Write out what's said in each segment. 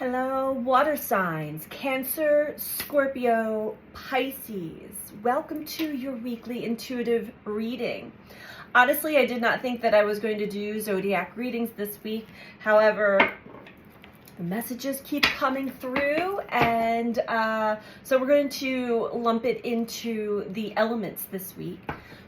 Hello, water signs, Cancer, Scorpio, Pisces. Welcome to your weekly intuitive reading. Honestly, I did not think that I was going to do zodiac readings this week. However, the messages keep coming through, and so we're going to lump it into the elements this week,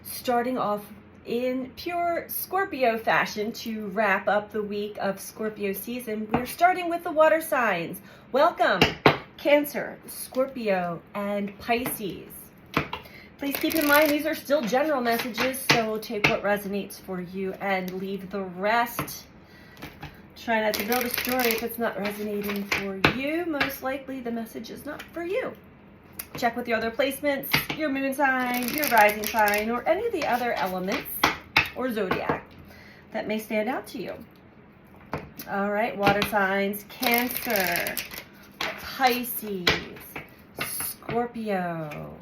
starting off in pure Scorpio fashion to wrap up the week of Scorpio season. We're starting with the water signs. Welcome, Cancer, Scorpio, and Pisces. Please keep in mind these are still general messages, so take what resonates for you and leave the rest. Try not to build a story if it's not resonating for you. Most likely the message is not for you. Check with your other placements, your moon sign, your rising sign, or any of the other elements or zodiac that may stand out to you. All right, water signs, Cancer, Pisces, Scorpio.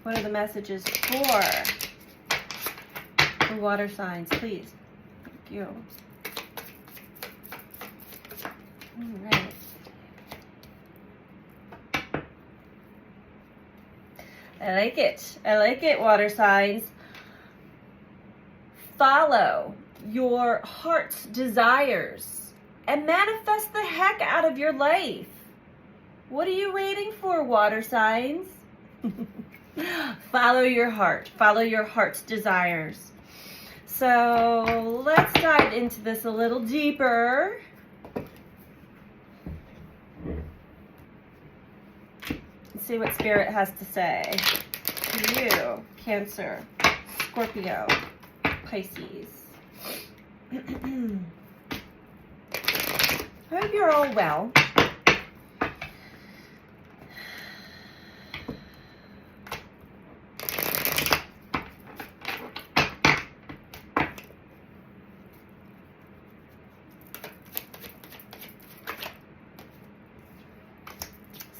What are the messages for the water signs, please? Thank you. All right. I like it. I like it, water signs. Follow your heart's desires and manifest the heck out of your life. What are you waiting for, water signs? Follow your heart. Follow your heart's desires. So let's dive into this a little deeper. See what Spirit has to say to you, Cancer, Scorpio, Pisces. I hope you're all well.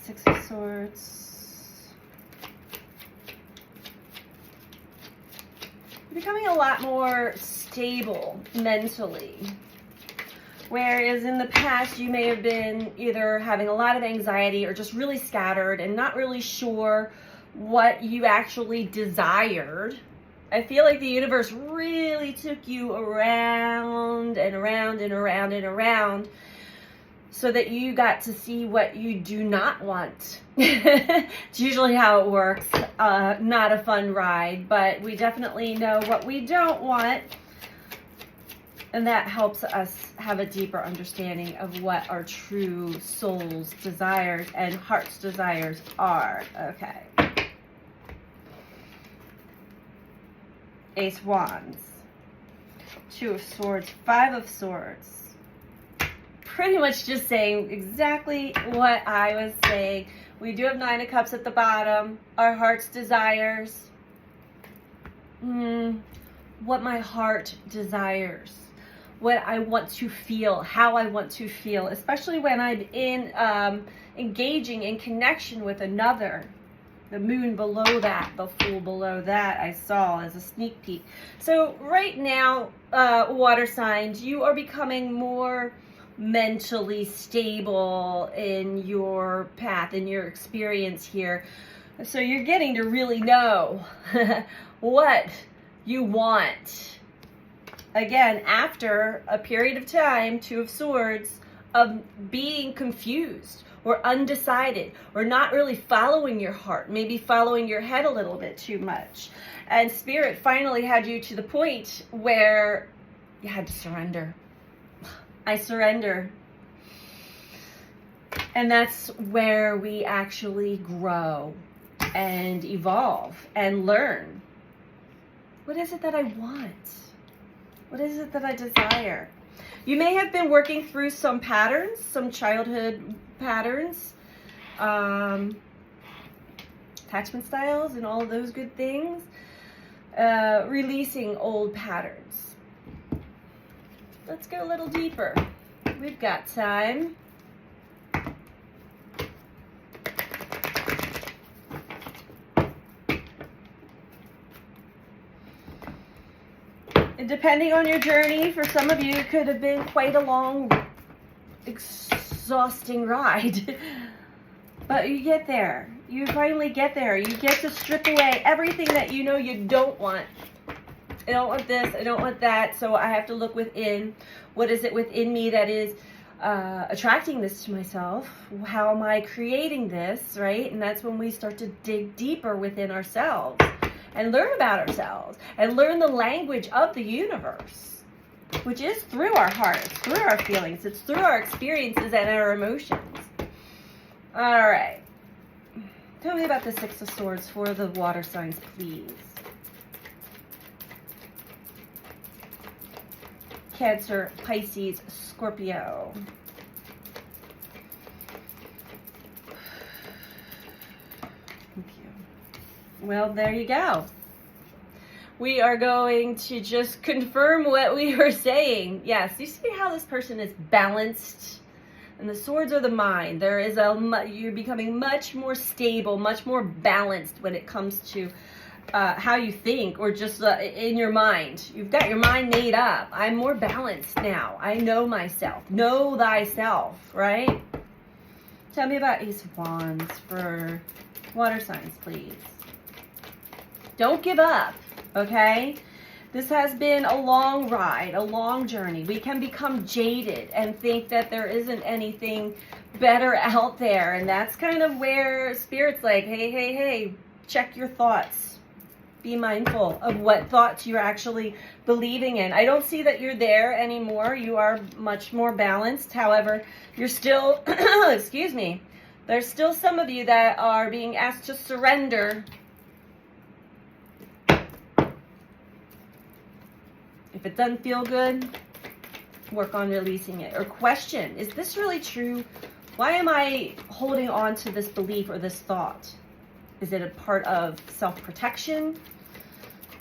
Six of Swords. You're becoming a lot more stable mentally. Whereas in the past you may have been either having a lot of anxiety or just really scattered and not really sure what you actually desired. I feel like the universe really took you around and around and around and around so that you got to see what you do not want. It's usually how it works. Not a fun ride, but we definitely know what we don't want. And that helps us have a deeper understanding of what our true soul's desires and heart's desires are. Okay. Ace Wands. Two of Swords. Five of Swords. Pretty much just saying exactly what I was saying. We do have Nine of Cups at the bottom. Our heart's desires. What my heart desires. What I want to feel. How I want to feel. Especially when I'm in engaging in connection with another. The moon below that. The Fool below that I saw as a sneak peek. So right now, water signs, you are becoming more mentally stable in your path, in your experience here. So you're getting to really know what you want. Again, after a period of time, Two of Swords, of being confused or undecided or not really following your heart, maybe following your head a little bit too much. And Spirit finally had you to the point where you had to surrender. I surrender. And that's where we actually grow and evolve and learn. What is it that I want? What is it that I desire? You may have been working through some patterns, some childhood patterns, attachment styles and all of those good things, releasing old patterns. Let's go a little deeper. We've got time. And depending on your journey, for some of you, it could have been quite a long exhausting ride. But you get there. You finally get there. You get to strip away everything that you know you don't want. I don't want this. I don't want that. So I have to look within. What is it within me that is attracting this to myself? How am I creating this, right? And that's when we start to dig deeper within ourselves and learn about ourselves and learn the language of the universe, which is through our hearts, through our feelings. It's through our experiences and our emotions. All right. Tell me about the Six of Swords for the water signs, please. Cancer, Pisces, Scorpio. Thank you. Well, there you go. We are going to just confirm what we were saying. Yes, you see how this person is balanced? And the swords are the mind. There is you're becoming much more stable, much more balanced when it comes to how you think, or just in your mind. You've got your mind made up. I'm more balanced now. I know myself. Know thyself, right? Tell me about Ace of Wands for water signs, please. Don't give up, okay? This has been a long ride, a long journey. We can become jaded and think that there isn't anything better out there. And that's kind of where Spirit's like, hey, check your thoughts. Be mindful of what thoughts you're actually believing in. I don't see that you're there anymore. You are much more balanced. However, you're still, excuse me, there's still some of you that are being asked to surrender. If it doesn't feel good, work on releasing it. Or question, is this really true? Why am I holding on to this belief or this thought? Is it a part of self-protection?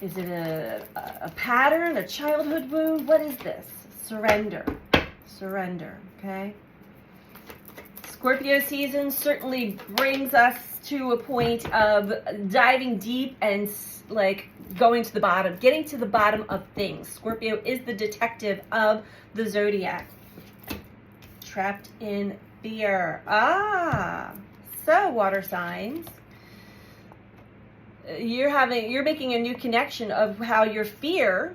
Is it a pattern, a childhood wound? What is this? Surrender. Surrender, okay? Scorpio season certainly brings us to a point of diving deep and like going to the bottom, getting to the bottom of things. Scorpio is the detective of the zodiac. Trapped in fear. So water signs, you're making a new connection of how your fear,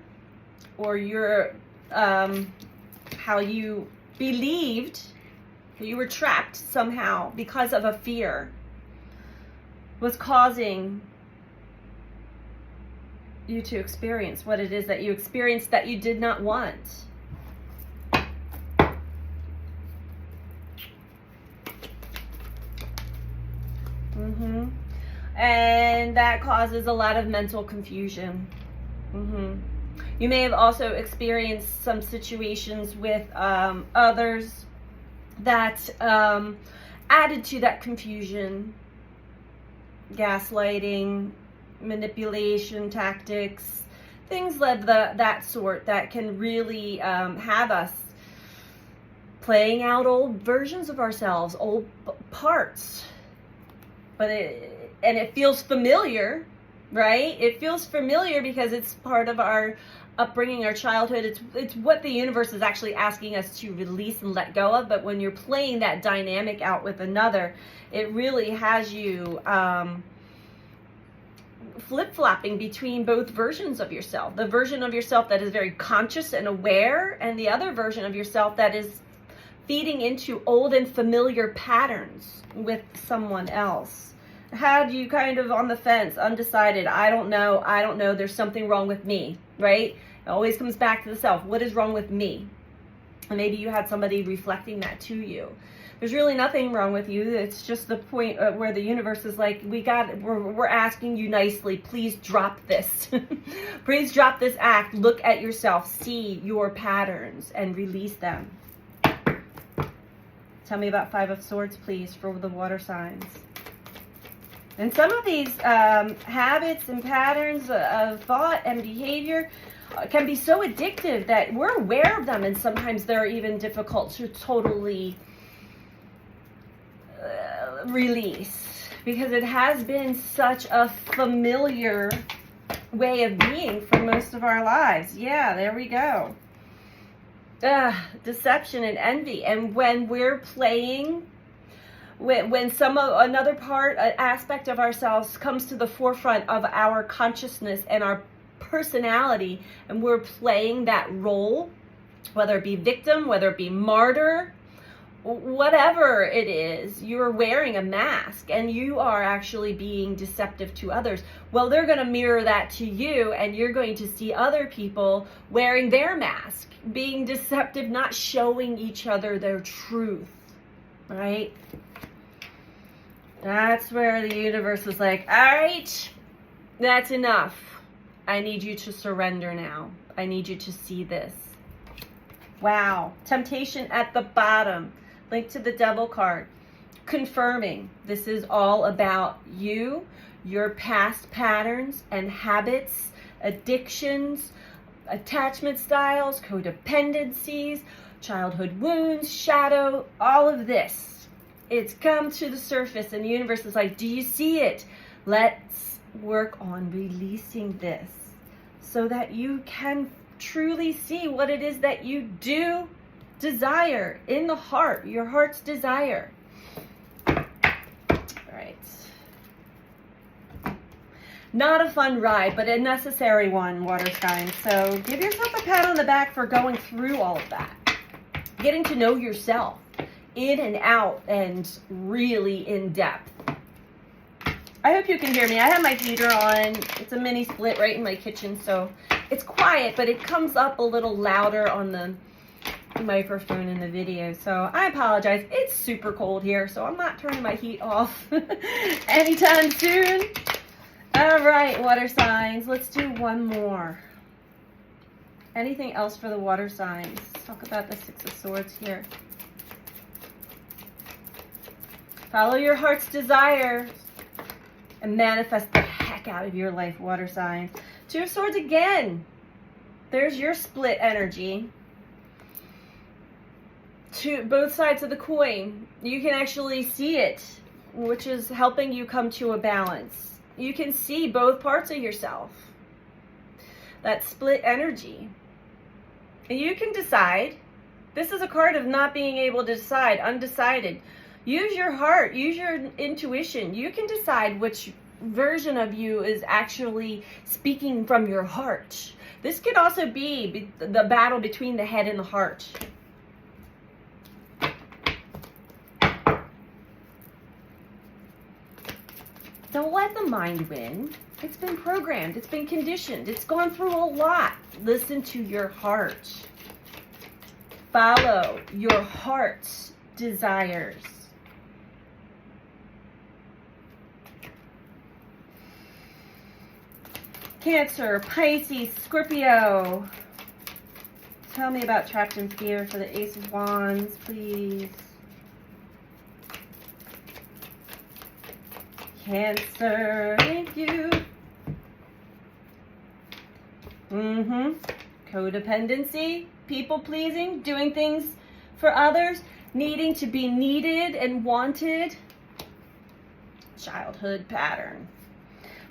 or your how you believed that you were trapped somehow because of a fear, was causing you to experience what it is that you experienced that you did not want. And that causes a lot of mental confusion. You may have also experienced some situations with others that added to that confusion. Gaslighting, manipulation tactics, things of that sort that can really have us playing out old versions of ourselves, old parts. But it feels familiar, right? It feels familiar because it's part of our upbringing, our childhood. It's what the universe is actually asking us to release and let go of. But when you're playing that dynamic out with another, it really has you flip-flopping between both versions of yourself. The version of yourself that is very conscious and aware, and the other version of yourself that is feeding into old and familiar patterns with someone else. Had you kind of on the fence, undecided, I don't know, there's something wrong with me, right? It always comes back to the self. What is wrong with me? And maybe you had somebody reflecting that to you. There's really nothing wrong with you. It's just the point where the universe is like, we're asking you nicely, please drop this. Please drop this act. Look at yourself, see your patterns, and release them. Tell me about Five of Swords, please, for the water signs. And some of these habits and patterns of thought and behavior can be so addictive that we're aware of them, and sometimes they're even difficult to totally release, because it has been such a familiar way of being for most of our lives. Yeah, there we go. deception and envy. And when we're playing, when another part, an aspect of ourselves comes to the forefront of our consciousness and our personality, and we're playing that role, whether it be victim, whether it be martyr, whatever it is, you're wearing a mask and you are actually being deceptive to others. Well, they're going to mirror that to you, and you're going to see other people wearing their mask, being deceptive, not showing each other their truth, right? That's where the universe is like, all right, that's enough. I need you to surrender now. I need you to see this. Wow. Temptation at the bottom. Link to the Devil card. Confirming this is all about you, your past patterns and habits, addictions, attachment styles, codependencies, childhood wounds, shadow, all of this. It's come to the surface, and the universe is like, do you see it? Let's work on releasing this so that you can truly see what it is that you do desire in the heart, your heart's desire. All right. Not a fun ride, but a necessary one, water signs. So give yourself a pat on the back for going through all of that. Getting to know yourself in and out and really in depth. I hope you can hear me. I have my heater on. It's a mini split right in my kitchen, so it's quiet, but it comes up a little louder on the microphone in the video, so I apologize. It's super cold here, so I'm not turning my heat off anytime soon. All right, water signs, let's do one more. Anything else for the water signs? Let's talk about the Six of Swords here. Follow your heart's desire and manifest the heck out of your life, water signs. Two of Swords again. There's your split energy. To both sides of the coin. You can actually see it, which is helping you come to a balance. You can see both parts of yourself. That split energy. And you can decide. This is a card of not being able to decide, undecided. Use your heart, use your intuition. You can decide which version of you is actually speaking from your heart. This could also be the battle between the head and the heart. Don't let the mind win. It's been programmed. It's been conditioned. It's gone through a lot. Listen to your heart. Follow your heart's desires. Cancer, Pisces, Scorpio. Tell me about trapped in fear for the Ace of Wands, please. Cancer, thank you. Codependency, people pleasing, doing things for others, needing to be needed and wanted. Childhood pattern.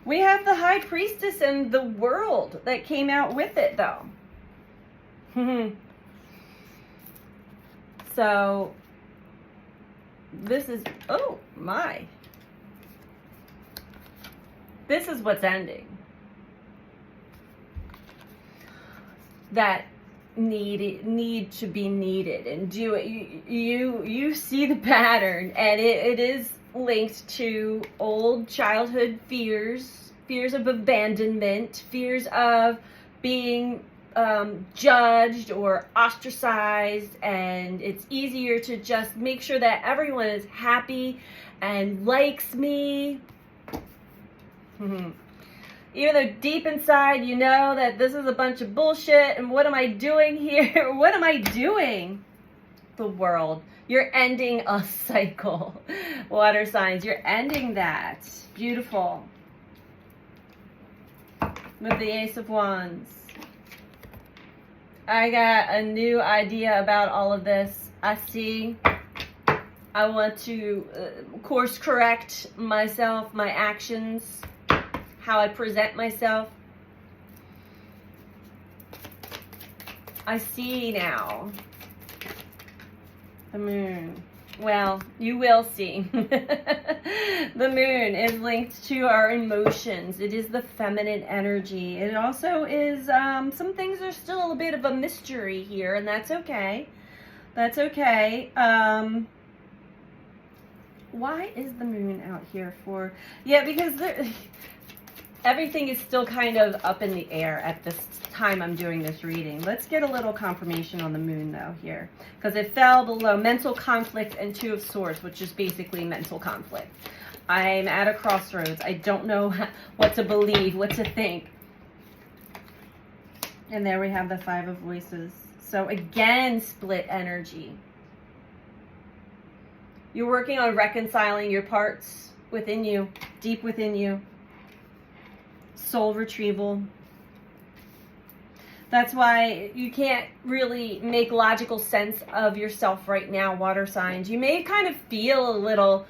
We have the High Priestess and the World that came out with it, though. So, this is, oh my. This is what's ending. That need to be needed and do it. You see the pattern, and it is linked to old childhood fears of abandonment, fears of being judged or ostracized, and it's easier to just make sure that everyone is happy and likes me. Even though deep inside you know that this is a bunch of bullshit, and what am I doing here? What am I doing? The World. You're ending a cycle. Water signs, you're ending that. Beautiful. With the Ace of Wands. I got a new idea about all of this. I see. I want to course correct myself, my actions, how I present myself. I see now. The moon. Well, you will see. The moon is linked to our emotions. It is the feminine energy. It also is, some things are still a bit of a mystery here, and that's okay. That's okay. Why is the moon out here for? Yeah, because everything is still kind of up in the air at this time I'm doing this reading. Let's get a little confirmation on the moon though here, because it fell below mental conflict and Two of Swords, which is basically mental conflict. I'm at a crossroads. I don't know what to believe, what to think. And there we have the Five of Voices. So again, split energy. You're working on reconciling your parts within you, deep within you. Soul retrieval. That's why you can't really make logical sense of yourself right now, water signs. You may kind of feel a little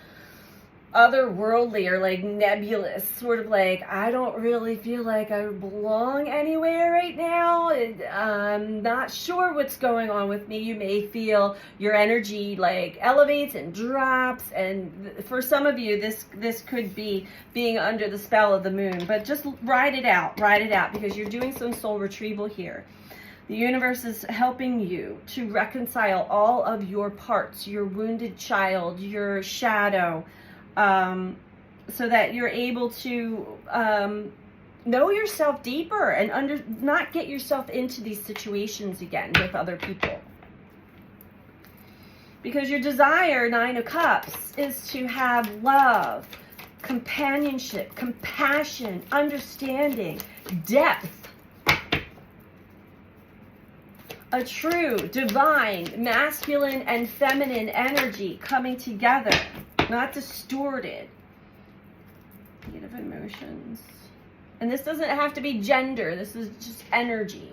otherworldly or like nebulous, sort of like, I don't really feel like I belong anywhere right now. I'm not sure what's going on with me. You may feel your energy like elevates and drops, and for some of you this could be being under the spell of the moon, but just ride it out, because you're doing some soul retrieval here. The universe is helping you to reconcile all of your parts, your wounded child, your shadow, so that you're able to know yourself deeper and not get yourself into these situations again with other people. Because your desire, Nine of Cups, is to have love, companionship, compassion, understanding, depth. A true, divine, masculine and feminine energy coming together. Not distorted. Eight of Emotions. And this doesn't have to be gender. This is just energy.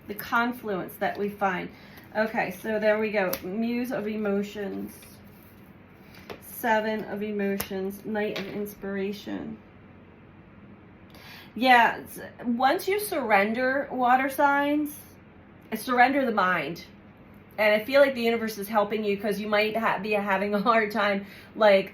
The confluence that we find. Okay, so there we go. Muse of Emotions. Seven of Emotions. Knight of Inspiration. Yeah, once you surrender, water signs, surrender the mind. And I feel like the universe is helping you, because you might be having a hard time, like,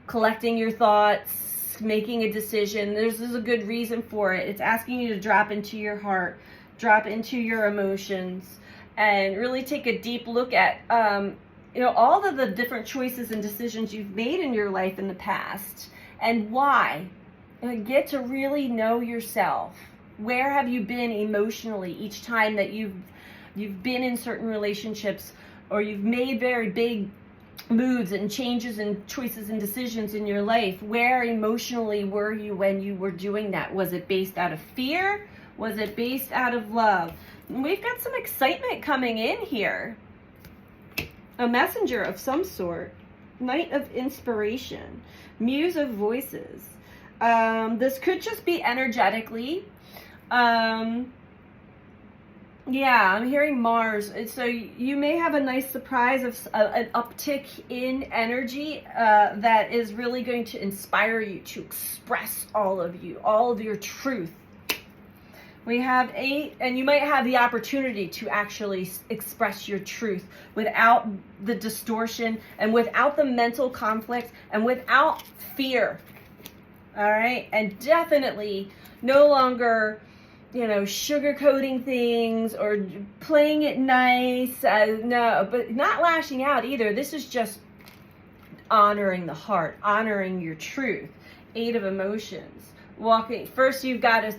collecting your thoughts, making a decision. There's a good reason for it. It's asking you to drop into your heart, drop into your emotions, and really take a deep look at, all of the different choices and decisions you've made in your life in the past, and why. And get to really know yourself. Where have you been emotionally each time that you've been in certain relationships, or you've made very big moves and changes and choices and decisions in your life? Where emotionally were you when you were doing that? Was it based out of fear? Was it based out of love? And we've got some excitement coming in here. A messenger of some sort. Knight of Inspiration. Muse of Voices. This could just be energetically. Yeah, I'm hearing Mars. So you may have a nice surprise of an uptick in energy that is really going to inspire you to express all of your truth. We have 8, and you might have the opportunity to actually express your truth without the distortion and without the mental conflict and without fear. All right, and definitely no longer, sugarcoating things or playing it nice. No, but not lashing out either. This is just honoring the heart, honoring your truth. 8 of Emotions. First, you've got to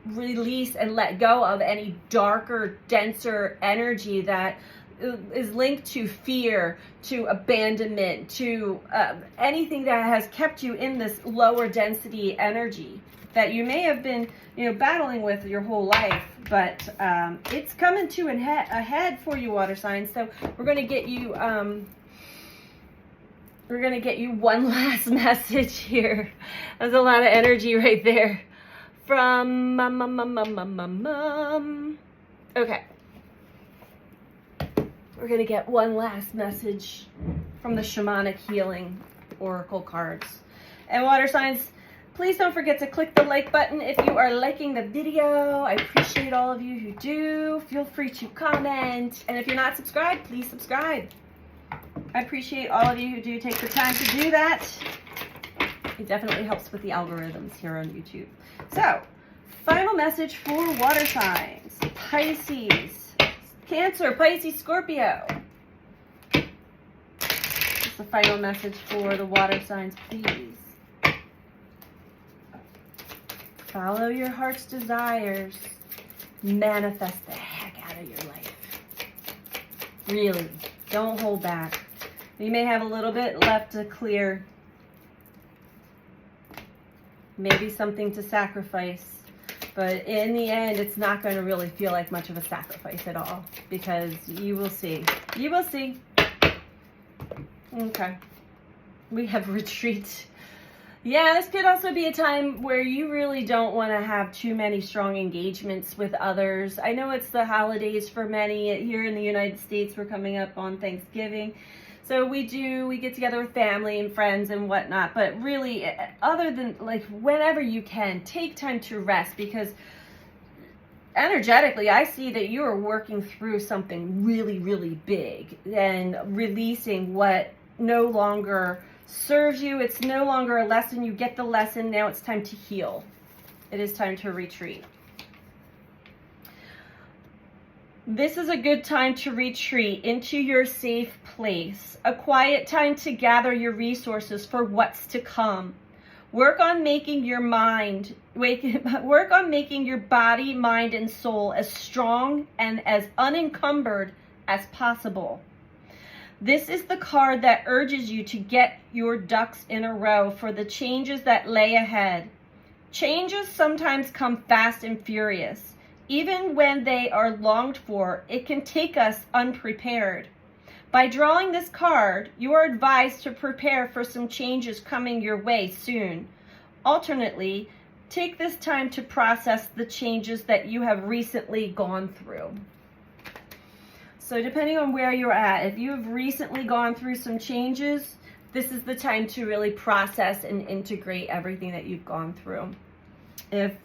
release and let go of any darker, denser energy that is linked to fear, to abandonment, to anything that has kept you in this lower density energy that you may have been, battling with your whole life, but it's coming to a head for you, water signs. So we're going to get you, one last message here. There's a lot of energy right there from Okay. We're going to get one last message from the Shamanic Healing Oracle cards. And water signs, Please don't forget to click the like button if you are liking the video. I appreciate all of you who do. Feel free to comment. And if you're not subscribed, please subscribe. I appreciate all of you who do take the time to do that. It definitely helps with the algorithms here on YouTube. So, final message for water signs. Pisces, Cancer, Pisces, Scorpio. That's the final message for the water signs, please. Follow your heart's desires. Manifest the heck out of your life. Really, don't hold back. You may have a little bit left to clear. Maybe something to sacrifice. But in the end, it's not going to really feel like much of a sacrifice at all. Because you will see. You will see. Okay. We have retreat. Yeah, this could also be a time where you really don't want to have too many strong engagements with others. I know it's the holidays for many. Here in the United States, we're coming up on Thanksgiving. So we get together with family and friends and whatnot. But really, other than, like, whenever you can, take time to rest. Because energetically, I see that you are working through something really, really big. And releasing what no longer serves you. It's no longer a lesson. You get the lesson. Now it's time to heal. It is time to retreat. This is a good time to retreat into your safe place. A quiet time to gather your resources for what's to come. Work on making your work on making your body, mind, and soul as strong and as unencumbered as possible. This is the card that urges you to get your ducks in a row for the changes that lay ahead. Changes sometimes come fast and furious. Even when they are longed for, it can take us unprepared. By drawing this card, you are advised to prepare for some changes coming your way soon. Alternately, take this time to process the changes that you have recently gone through. So depending on where you're at, if you have recently gone through some changes, this is the time to really process and integrate everything that you've gone through. If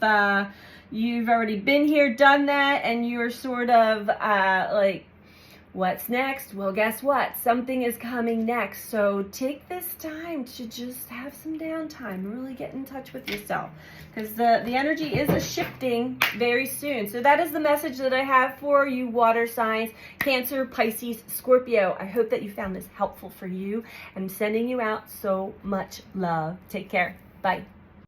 you've already been here, done that, and you're sort of like, what's next? Well, guess what? Something is coming next. So take this time to just have some downtime and really get in touch with yourself, because the energy is shifting very soon. So that is the message that I have for you, water signs, Cancer, Pisces, Scorpio. I hope that you found this helpful for you. I'm sending you out so much love. Take care. Bye.